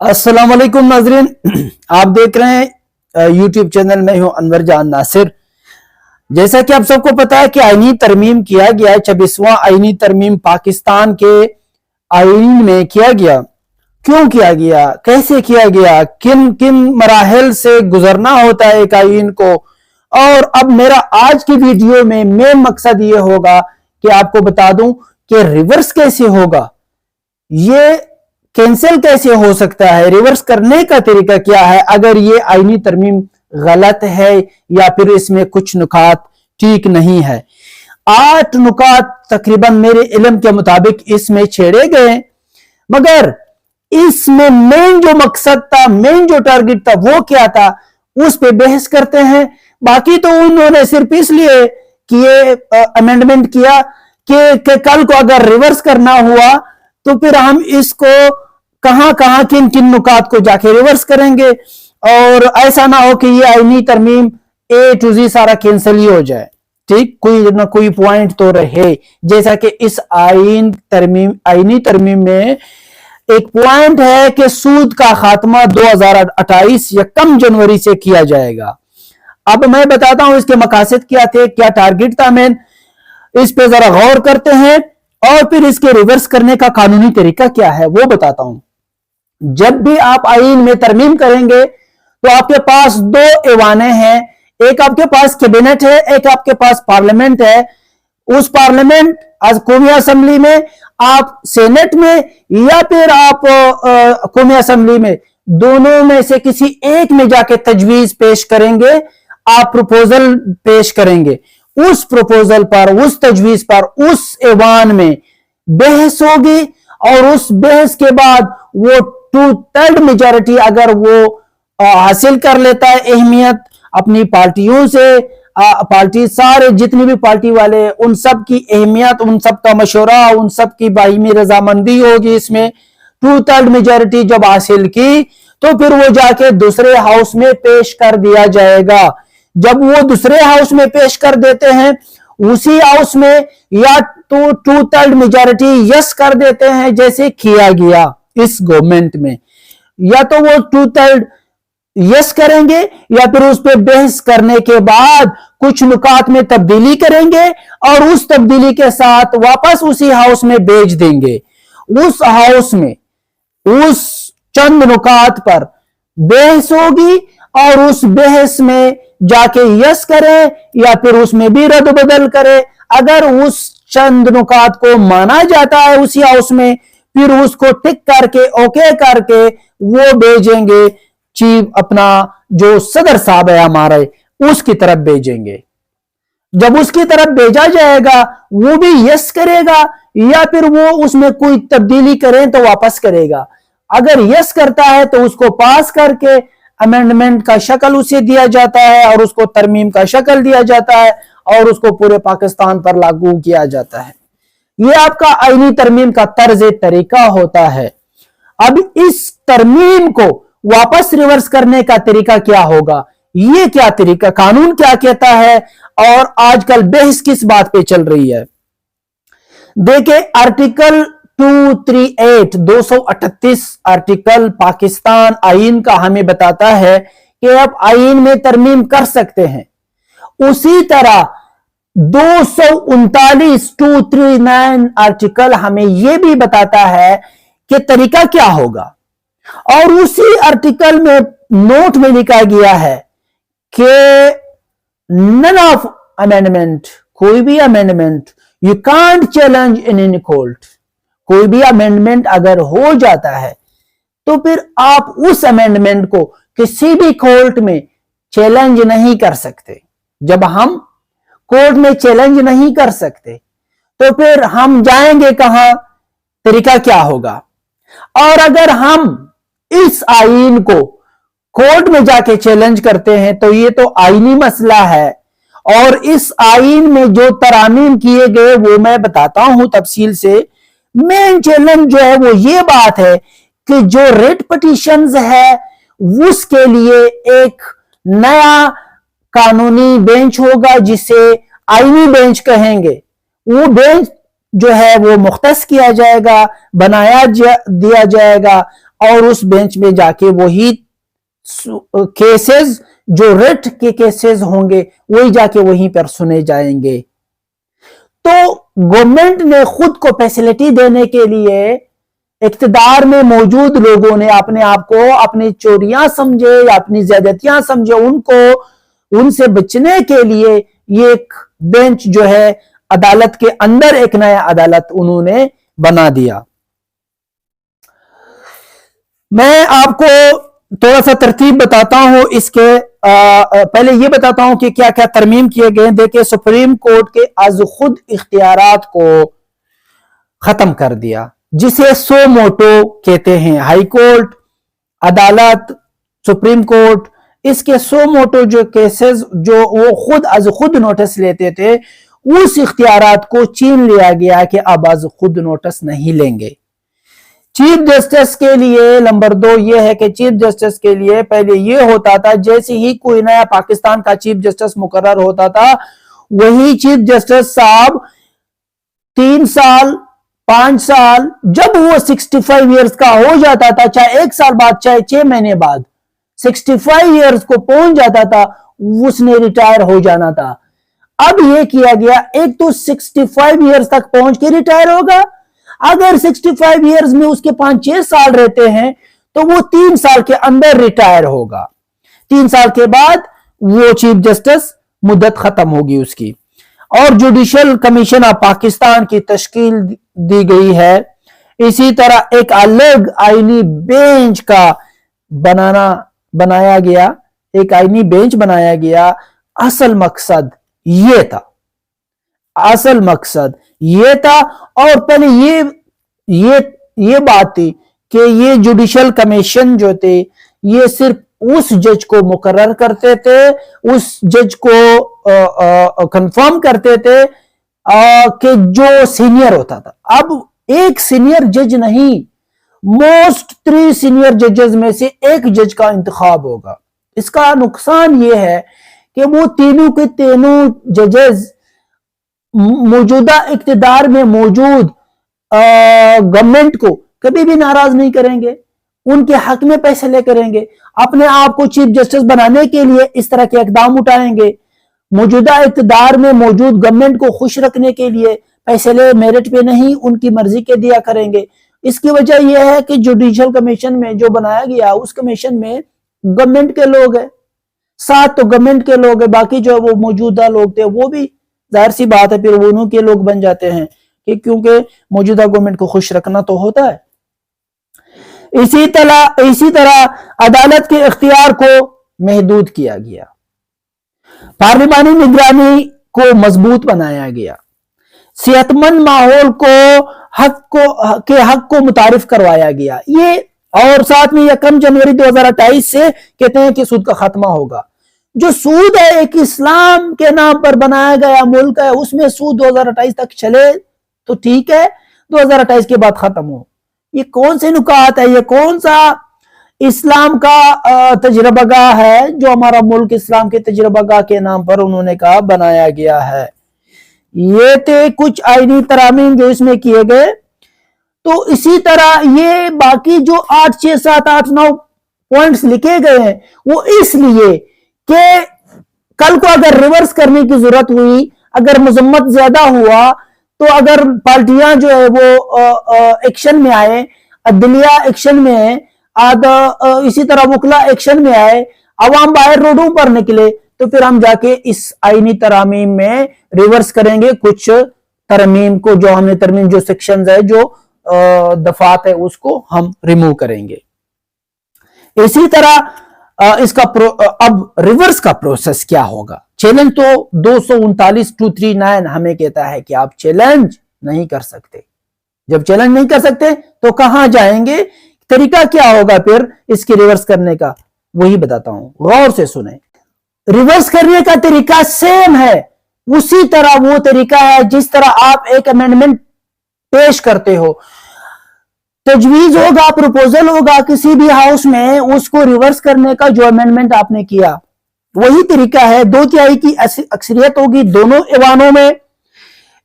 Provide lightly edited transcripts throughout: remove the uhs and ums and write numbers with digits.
अस्सलाम वालेकुम नाजरीन, आप देख रहे हैं यूट्यूब चैनल में हूं अनवर जान नासिर। जैसा कि आप सबको पता है कि आईनी तरमीम किया गया है, 26वां आईनी तरमीम पाकिस्तान के आईन में किया गया। क्यों किया गया, कैसे किया गया, किन किन मराहल से गुजरना होता है एक आईन को। और अब मेरा आज की वीडियो में मेन मकसद ये होगा कि आपको बता दूं कि रिवर्स कैसे होगा, ये कैंसिल कैसे हो सकता है, रिवर्स करने का तरीका क्या है अगर ये आईनी तरमीम गलत है या फिर इसमें कुछ नुकात ठीक नहीं है। 8 नुकात तकरीबन मेरे इल्म के मुताबिक इसमें छेड़े गए, मगर इसमें मेन जो मकसद था, मेन जो टारगेट था वो क्या था, उस पे बहस करते हैं। बाकी तो उन्होंने सिर्फ इसलिए कि ये अमेंडमेंट किया कि कल को अगर रिवर्स करना हुआ तो फिर हम इसको कहां कहां किन किन नुकात को जाके रिवर्स करेंगे, और ऐसा ना हो कि ये आईनी तरमीम ए टू जी सारा कैंसिल ही हो जाए। ठीक, कोई ना कोई पॉइंट तो रहे। जैसा कि इस आईनी तरमीम में एक पॉइंट है कि सूद का खात्मा 2028 या कम जनवरी से किया जाएगा। अब मैं बताता हूं इसके मकासद क्या थे, क्या टारगेट था। मैं इस पे जरा गौर करते हैं और फिर इसके रिवर्स करने का कानूनी तरीका क्या है वो बताता हूं। जब भी आप आईन में तरमीम करेंगे तो आपके पास 2 ऐवाने हैं, एक आपके पास कैबिनेट है, एक आपके पास पार्लियामेंट है। उस पार्लियामेंट आज कौमी असेंबली में, आप सेनेट में या फिर आप कौमी असेंबली में, दोनों में से किसी एक में जाके तजवीज पेश करेंगे, आप प्रपोजल पेश करेंगे। उस प्रपोजल पर, उस तजवीज पर, उस ऐवान में बहस होगी और उस बहस के बाद वो 2/3 मेजॉरिटी अगर वो हासिल कर लेता है अहमियत अपनी पार्टियों से, पार्टी सारे जितनी भी पार्टी वाले, उन सब की अहमियत, उन सब का मशवरा, उन सब की बाहिमी रजामंदी होगी। इसमें 2/3 मेजॉरिटी जब हासिल की तो फिर वो जाके दूसरे हाउस में पेश कर दिया जाएगा। जब वो दूसरे हाउस में पेश कर देते हैं, उसी हाउस में या तो 2/3 मेजॉरिटी यस कर देते हैं जैसे किया गया इस गवर्नमेंट में, या तो वो 2/3 यस करेंगे या फिर उस पर बहस करने के बाद कुछ नुकात में तब्दीली करेंगे और उस तब्दीली के साथ वापस उसी हाउस में भेज देंगे। उस हाउस में उस चंद नुकात पर बहस होगी और उस बहस में जाके यस करे या फिर उसमें भी रद्द बदल करे। अगर उस चंद नुकात को माना जाता है उसी हाउस में, फिर उसको टिक करके ओके करके वो भेजेंगे चीफ, अपना जो सदर साहब है हमारे, उसकी तरफ भेजेंगे। जब उसकी तरफ भेजा जाएगा वो भी यस करेगा या फिर वो उसमें कोई तब्दीली करें तो वापस करेगा। अगर यस करता है तो उसको पास करके अमेंडमेंट का शक्ल उसे दिया जाता है और उसको तरमीम का शक्ल दिया जाता है और उसको पूरे पाकिस्तान पर लागू किया जाता है। यह आपका आईनी तरमीम का तर्ज तरीका होता है। अब इस तरमीम को वापस रिवर्स करने का तरीका क्या होगा, ये क्या तरीका, कानून क्या कहता है और आजकल बहस किस बात पे चल रही है। देखिए, आर्टिकल 238 आर्टिकल पाकिस्तान आईन का हमें बताता है कि आप आईन में तरमीम कर सकते हैं। उसी तरह 239 आर्टिकल हमें यह भी बताता है कि तरीका क्या होगा। और उसी आर्टिकल में नोट में लिखा गया है कि नन ऑफ अमेंडमेंट, कोई भी amendment you can't challenge in any court. कोई भी अमेंडमेंट अगर हो जाता है तो फिर आप उस अमेंडमेंट को किसी भी कोर्ट में चैलेंज नहीं कर सकते। जब हम कोर्ट में चैलेंज नहीं कर सकते तो फिर हम जाएंगे कहां, तरीका क्या होगा। और अगर हम इस आईन को कोर्ट में जाके चैलेंज करते हैं तो ये तो आईनी मसला है। और इस आईन में जो तरामीम किए गए वो मैं बताता हूं तफसील से। मेन चैलेंज जो है वो ये बात है कि जो रिट पिटीशंस है उसके लिए एक नया कानूनी बेंच होगा जिसे आईनी बेंच कहेंगे। वो बेंच जो है वो मुख्तस किया जाएगा, बनाया दिया जाएगा اور اس बेंच में जाके वही केसेस जो रेट के केसेस होंगे वही जाके वहीं पर सुने जाएंगे। तो गवर्नमेंट ने खुद को फैसिलिटी देने के लिए इख्तिदार में मौजूद लोगों ने अपने आप को अपनी चोरियां समझे या अपनी ज्यादतियां समझे, उनको उनसे बचने के लिए ये एक बेंच जो है अदालत के अंदर एक नया अदालत उन्होंने बना दिया। मैं आपको थोड़ा सा तरतीब बताता हूं इसके पहले ये बताता हूं कि क्या क्या तरमीम किए गए। देखिए, सुप्रीम कोर्ट के आज खुद इख्तियारात को खत्म कर दिया, जिसे सो मोटो कहते हैं। हाई कोर्ट, अदालत, सुप्रीम कोर्ट, इसके सो मोटो जो केसेस जो वो खुद आज खुद नोटिस लेते थे, उस इख्तियारात को छीन लिया गया कि अब आज खुद नोटिस नहीं लेंगे। चीफ जस्टिस के लिए नंबर 2 ये है कि चीफ जस्टिस के लिए पहले ये होता था, जैसे ही कोई नया पाकिस्तान का चीफ जस्टिस मुकर्रर होता था, वही चीफ जस्टिस साहब 3 साल 5 साल, जब वो 65 इयर्स का हो जाता था, चाहे 1 साल बाद चाहे 6 महीने बाद 65 इयर्स को पहुंच जाता था, उसने रिटायर हो जाना था। अब ये किया गया, एक तो 65 इयर्स तक पहुंच के रिटायर होगा, अगर 65 इयर्स में उसके 5-6 साल रहते हैं तो वो 3 साल के अंदर रिटायर होगा। 3 साल के बाद वो चीफ जस्टिस मुद्दत खत्म होगी उसकी। और जुडिशियल कमीशन ऑफ पाकिस्तान की तश्कील दी गई है। इसी तरह एक अलग आईनी बेंच का बनाया गया, एक आईनी बेंच बनाया गया। असल मकसद ये था, असल मकसद ये था। और पहले ये बात थी कि ये जुडिशियल कमीशन जो थे, ये सिर्फ उस जज को मुकर्रर करते थे, उस जज को कंफर्म करते थे कि जो सीनियर होता था। अब एक सीनियर जज नहीं, मोस्ट 3 सीनियर जजेस में से एक जज का इंतखाब होगा। इसका नुकसान ये है कि वो तीनों के तीनों जजेस मौजूदा इक्तिदार में मौजूद गवर्नमेंट को कभी भी नाराज नहीं करेंगे, उनके हक में फैसले करेंगे, अपने आप को चीफ जस्टिस बनाने के लिए इस तरह के इकदाम उठाएंगे, मौजूदा इक्तिदार में मौजूद गवर्नमेंट को खुश रखने के लिए फैसले मेरिट पे नहीं उनकी मर्जी के दिया करेंगे। इसकी वजह यह है कि जुडिशियल कमीशन में जो बनाया गया, उस कमीशन में गवर्नमेंट के लोग हैं, 7 तो गवर्नमेंट के लोग हैं, बाकी जो वो मौजूदा लोग थे वो भी जाहिर सी बात है फिर वो उन्हीं के लोग बन जाते हैं, कि क्योंकि मौजूदा गवर्नमेंट को खुश रखना तो होता है। इसी तरह अदालत के इख्तियार को महदूद किया गया, पार्लिमानी निगरानी को मजबूत बनाया गया, सेहतमंद माहौल को हक को मुतारिफ करवाया गया। ये और साथ में 1 जनवरी 2028 से कहते हैं कि सूद का खात्मा होगा। जो सूद है एक इस्लाम के नाम पर बनाया गया मुल्क है, उसमें सूद 2028 तक चले तो ठीक है, 2028 के बाद खत्म हो। ये कौन से नुकात है, ये कौन सा इस्लाम का तजरबागाह है जो हमारा मुल्क इस्लाम के तजरबागाह के नाम पर उन्होंने कहा बनाया गया है। ये थे कुछ आईनी तरामीम जो इसमें किए गए। तो इसी तरह ये बाकी जो 8, 6, 7, 8, 9 पॉइंट्स लिखे गए हैं वो इसलिए कि कल को अगर रिवर्स करने की जरूरत हुई, अगर मजम्मत ज्यादा हुआ, तो अगर पार्टियां जो है वो एक्शन में आए, अदलिया एक्शन में है, इसी तरह वकला एक्शन में आए, अवाम बाहर रोडों पर निकले, तो फिर हम जाके इस आईनी तरामीम में रिवर्स करेंगे कुछ तरमीम को, जो हमने तरमीम जो सेक्शंस है, जो दफात है, उसको हम रिमूव करेंगे। इसी तरह इसका अब रिवर्स का प्रोसेस क्या होगा। चैलेंज तो 239(239) हमें कहता है कि आप चैलेंज नहीं कर सकते। जब चैलेंज नहीं कर सकते तो कहां जाएंगे, तरीका क्या होगा फिर इसकी रिवर्स करने का, वही बताता हूं, गौर से सुने। रिवर्स करने का तरीका सेम है, उसी तरह वो तरीका है जिस तरह आप एक अमेंडमेंट पेश करते हो, तजवीज होगा, प्रपोजल होगा किसी भी हाउस में, उसको रिवर्स करने का जो अमेंडमेंट आपने किया वही तरीका है। 2/3 की अक्सरियत होगी दोनों ऐवानों में।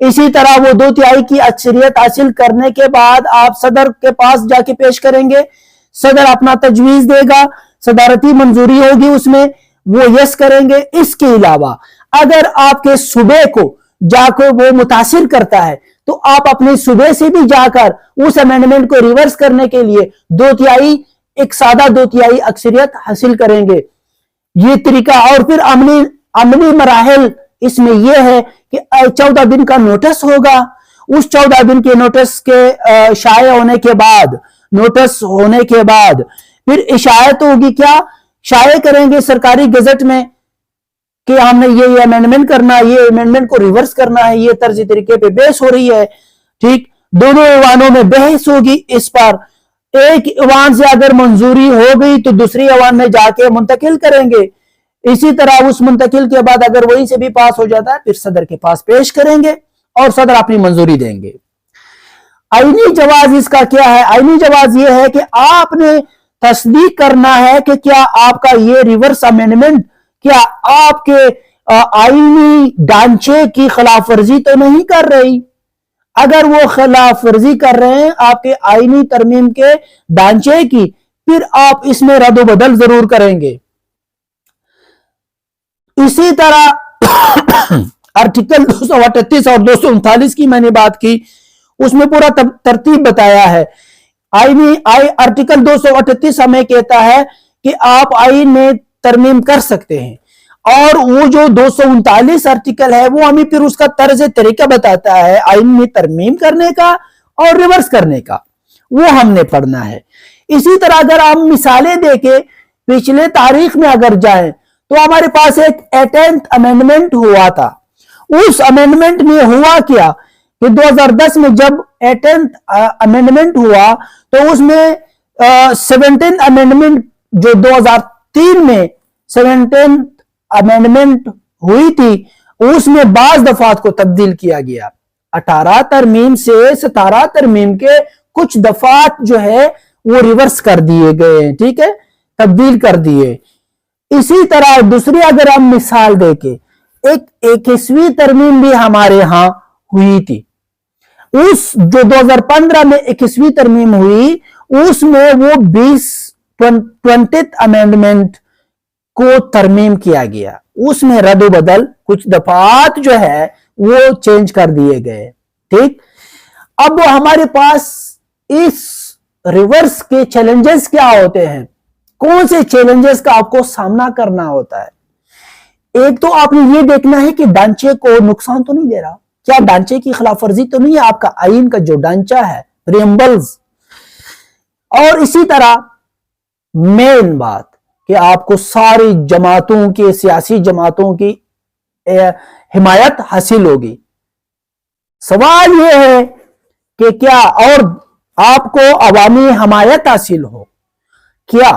इसी तरह वो 2/3 की अक्सरियत हासिल करने के बाद आप सदर के पास जाके पेश करेंगे। सदर अपना तजवीज देगा, सदारती मंजूरी होगी, उसमें वो यस करेंगे। इसके अलावा अगर आपके सूबे को जाकर वो मुतासिर करता है तो आप अपने सूबे से भी जाकर उस अमेंडमेंट को रिवर्स करने के लिए 2/3 एक सादा 2/3 अक्सरियत हासिल करेंगे। ये तरीका। और फिर अमली मराहल इसमें यह है कि 14 दिन का नोटिस होगा। उस 14 दिन के नोटिस के शाये होने के बाद फिर इशायत होगी, क्या शाये करेंगे सरकारी गजट में कि हमने ये अमेंडमेंट करना है, ये अमेंडमेंट को रिवर्स करना है, ये तर्ज तरीके पे बहस हो रही है। ठीक, दोनों ईवानों में बहस होगी इस पर। एक ईवान से अगर मंजूरी हो गई तो दूसरी ईवान में जाके मुंतकिल करेंगे। इसी तरह उस मुंतकिल के बाद अगर वहीं से भी पास हो जाता है फिर सदर के पास पेश करेंगे और सदर अपनी मंजूरी देंगे। आईनी जवाज इसका क्या है? आईनी जवाज ये है कि आपने तस्दीक करना है कि क्या आपका ये रिवर्स अमेंडमेंट क्या आपके आईनी ढांचे की खिलाफ वर्जी तो नहीं कर रही। अगर वो खिलाफ वर्जी कर रहे हैं आपके आईनी तरमीम के ढांचे की, फिर आप इसमें रद्द-ओ-बदल जरूर करेंगे। इसी तरह आर्टिकल 238 और 239 की मैंने बात की, उसमें पूरा तरतीब बताया है। आर्टिकल 238 हमें कहता है कि आप आईन में तरमीम कर सकते हैं, और वो जो 239 आर्टिकल है वो हमें फिर उसका तर्ज तरीका बताता है आईन में तरमीम करने का और रिवर्स करने का, वो हमने पढ़ना है। इसी तरह अगर हम मिसालें देके पिछले तारीख में अगर जाएं तो हमारे पास एक 18th अमेंडमेंट हुआ था। उस अमेंडमेंट में हुआ क्या कि 2010 में जब 18th अमेंडमेंट हुआ तो उसमें 17th अमेंडमेंट जो 2003 में 17th अमेंडमेंट हुई थी उसमें बाज दफात को तब्दील किया गया। 18 तरमीम से 17 तरमीम के कुछ दफात जो है वो रिवर्स कर दिए गए, ठीक है, तब्दील कर दिए। इसी तरह दूसरी अगर हम मिसाल देके एक 21वीं तरमीम भी हमारे यहां हुई थी। उस जो 2015 में 21वीं तरमीम हुई उसमें वो 20th अमेंडमेंट को तरमीम किया गया। उसमें रद्द बदल कुछ दफात जो है वो चेंज कर दिए गए। ठीक, अब हमारे पास इस रिवर्स के चैलेंजेस क्या होते हैं, कौन से चैलेंजेस का आपको सामना करना होता है। एक तो आपने ये देखना है कि ढांचे को नुकसान तो नहीं दे रहा, क्या ढांचे की खिलाफ वर्जी तो नहीं है आपका आईन का जो ढांचा है, प्रीएम्बल्स। और इसी तरह मेन बात कि आपको सारी जमातों की, सियासी जमातों की हिमायत हासिल होगी। सवाल यह है कि क्या और आपको अवामी हिमायत हासिल हो, क्या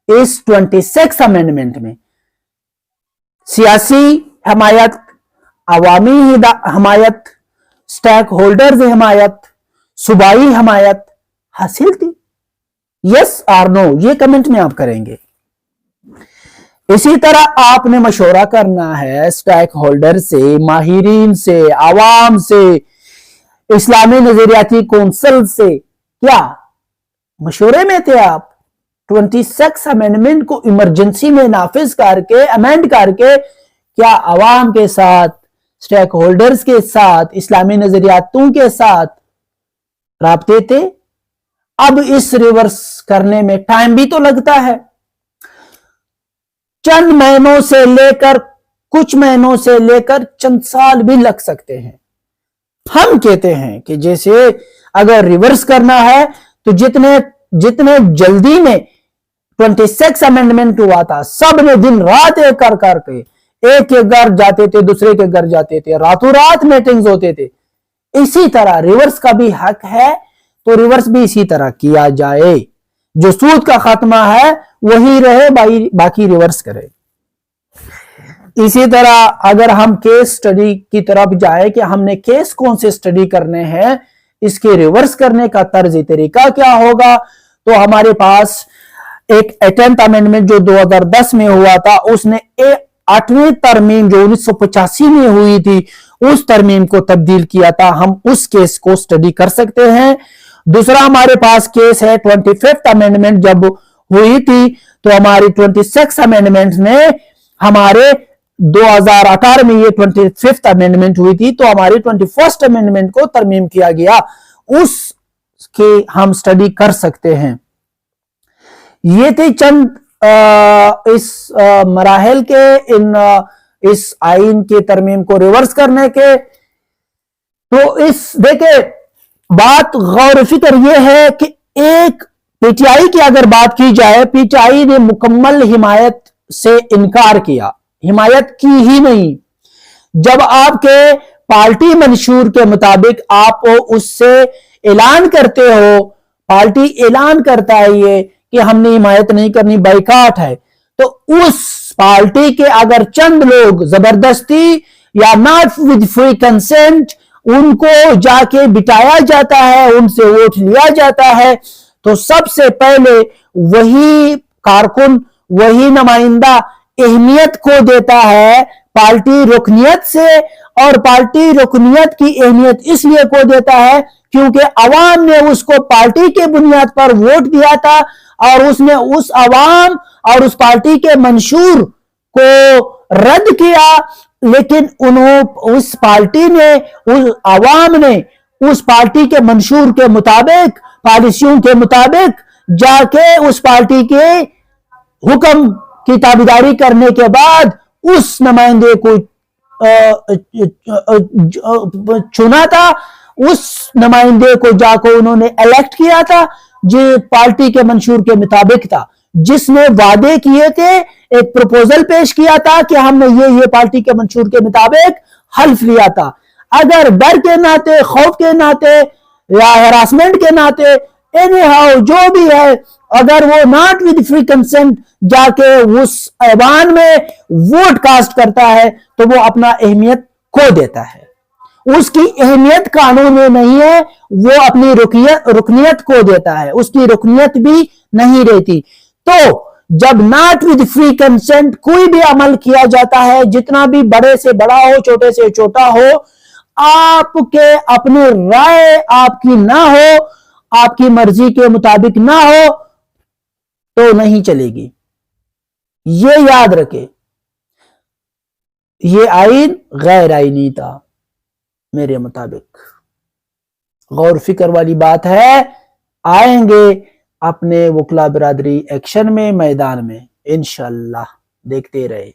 इस 26 अमेंडमेंट में सियासी हिमायत, अवामी हिमायत, स्टेक होल्डर्स हिमायत, सूबाई हिमायत हासिल थी? यस और नो, ये कमेंट में आप करेंगे। इसी तरह आपने मशवरा करना है स्टेक होल्डर से, माहिरीन से, आवाम से, इस्लामी नजरियाती कौंसिल से। क्या मशवरे में थे आप? 26 अमेंडमेंट को इमरजेंसी में नाफिज करके, अमेंड करके, क्या अवाम के साथ, स्टेक होल्डर्स के साथ, इस्लामी नजरियातों के साथ राब्ते थे? अब इस रिवर्स करने में टाइम भी तो लगता है, चंद महीनों से लेकर, कुछ महीनों से लेकर चंद साल भी लग सकते हैं। हम कहते हैं कि जैसे अगर रिवर्स करना है तो जितने जल्दी में 26 अमेंडमेंट हुआ था, सब ने दिन रात एक कर करके एक के घर जाते थे, दूसरे के घर जाते थे, रातों रात मीटिंग्स होते थे। इसी तरह रिवर्स का भी हक है तो रिवर्स भी इसी तरह किया जाए। जो सूद का खात्मा है वही रहे, बाकी रिवर्स करे। इसी तरह अगर हम केस स्टडी की तरफ जाए कि हमने केस कौन से स्टडी करने हैं, इसके रिवर्स करने का तर्ज तरीका क्या होगा, तो हमारे पास एक 18th अमेंडमेंट जो 2010 में हुआ था, उसने 8वीं तरमीम जो 1985 में हुई थी उस तरमीम को तब्दील किया था। हम उस केस को स्टडी कर सकते हैं। दूसरा हमारे पास केस है 25th अमेंडमेंट जब हुई थी तो हमारी 26th अमेंडमेंट ने हमारे 2018 में ये 25th अमेंडमेंट हुई थी तो हमारी 21st अमेंडमेंट को तरमीम किया गया, उसके हम स्टडी कर सकते हैं। ये थे चंद इस मराहल के इस आइन के तरमीम को रिवर्स करने के। तो इस देखे बात गौर फिक्र यह है कि एक पीटीआई की अगर बात की जाए, पीटीआई ने मुकम्मल हिमायत से इनकार किया, हिमायत की ही नहीं। जब आपके पार्टी मंशूर के मुताबिक आप उससे ऐलान करते हो, पार्टी ऐलान करता है ये कि हमने हिमायत नहीं करनी, बाइकाट है, तो उस पार्टी के अगर चंद लोग जबरदस्ती या नॉट विद फ्री कंसेंट उनको जाके बिठाया जाता है, उनसे वोट लिया जाता है, तो सबसे पहले वही कारकुन, वही नुमाइंदा अहमियत को देता है पार्टी रुकनियत से। और पार्टी रुकनियत की अहमियत इसलिए को देता है क्योंकि अवाम ने उसको पार्टी के बुनियाद पर वोट दिया था और उसने उस अवाम और उस पार्टी के मंशूर को रद्द किया, लेकिन उस पार्टी ने, उस अवाम ने उस पार्टी के मंशूर के मुताबिक, पॉलिसियों के मुताबिक जाके उस पार्टी के हुक्म की ताबेदारी करने के बाद उस नुमाइंदे को चुना था, उस नुमाइंदे को जाकर उन्होंने इलेक्ट किया था जो पार्टी के मंशूर के मुताबिक था, जिसने वादे किए थे, एक प्रपोजल पेश किया था कि हमने ये पार्टी के मंशूर के मुताबिक हल्फ लिया था। अगर डर के नाते, खौफ के नाते या हैरासमेंट के नाते, एनी हाउ जो भी है, अगर वो नॉट विद फ्री कंसेंट जाके उस ऐवान में वोट कास्ट करता है तो वो अपना अहमियत खो देता है, उसकी अहमियत कानून में नहीं है, वो अपनी रुकनियत खो देता है, उसकी रुकनियत भी नहीं रहती। तो जब नॉट विद फ्री कंसेंट कोई भी अमल किया जाता है, जितना भी बड़े से बड़ा हो, छोटे से छोटा हो, आपके अपने राय आपकी ना हो, आपकी मर्जी के मुताबिक ना हो तो नहीं चलेगी। ये याद रखे, ये आइन गैर आईनी था मेरे मुताबिक। गौर फिक्र वाली बात है। आएंगे अपने वकला बिरादरी एक्शन में, मैदान में, इंशाअल्लाह। देखते रहे।